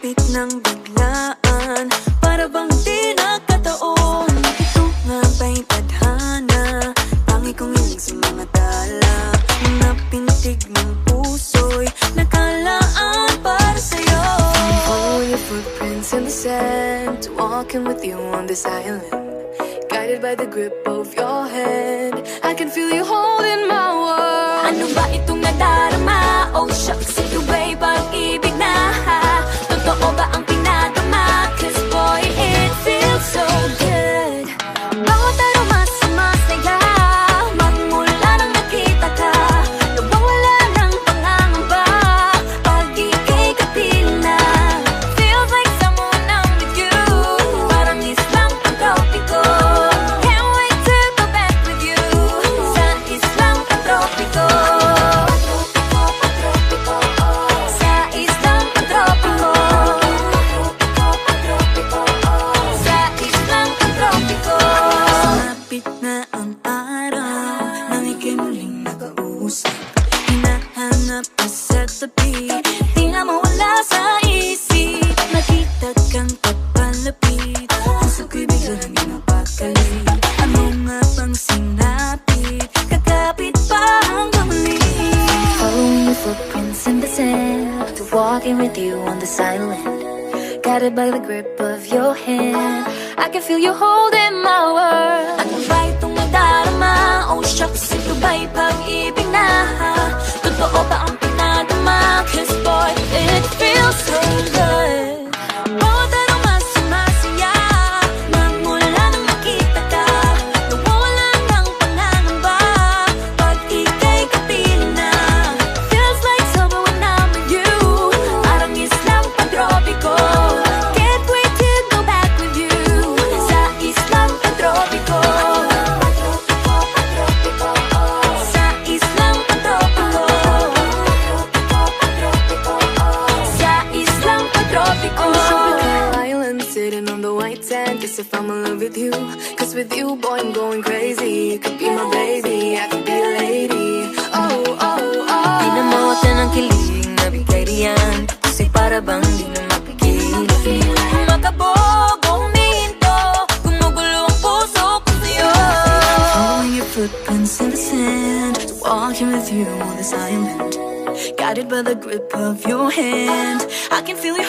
Lumapit ng biglaan, para bang di nakataon. Ito nga ba'y tadhana? Tangi kong hiling sa mga tala. Mga pintig ng puso'y nakalaan para sa'yo. Follow your footprints in the sand, walking with you on this island, guided by the grip of your hand. I can feel you holding my world. Ano ba itong nadarama? Oh shucks, ito ba'y pag-ibig na? Totoo ba ang pinadama? Cause boy, it feels so good. Bawat aroma sumasaya, magmula nang nakita ka. Nawawala ng pangangamba, pag ika'y kapiling na. Feels like someone I'm with you, parang islang pantropiko. Can't wait to go back with you, sa islang pantropiko. Sa islang pantropiko. Sa islang pantropiko. Sumapit na ang araw, nang ika'y muling nakausap. Hinahanap ka sa tabi, di na mawala sa isip. Nakita kang papalapit, puso ko'y bigla nang napakali. Ano nga bang sinapit, kakapit pa hanggang muli. Following your footprints in the sand, walking with you on this island, guided by the grip of your hand. I can feel you holding my world. Ano ba itong nadarama? Oh shucks, ito ba'y pag-ibig na? Totoo ba ang pinadama? Cause boy, it feels so good. Bawat aroma sumasaya, magmula nang nakita ka. Nawawala ng pangangamba, pag ika'y kapiling na. Feels like summer when I'm with you, parang islang pantropiko. Can't wait to go back with you, sa islang pantropiko. Sa islang pantropiko. Sa islang pantropiko. Island sitting on the white sand, guess if I'm in love with you. Cause with you, boy, I'm going crazy. You could be my baby, I could be a lady. Oh, oh, oh. Di na mawata ng kilig na bigay riyan, kasi para bang di na mapigil. Makabog o huminto, gumugulo ang puso ko sa'yo. Following your footprints in the sand, walking with you on this island, guided by the grip of your hand. I can feel you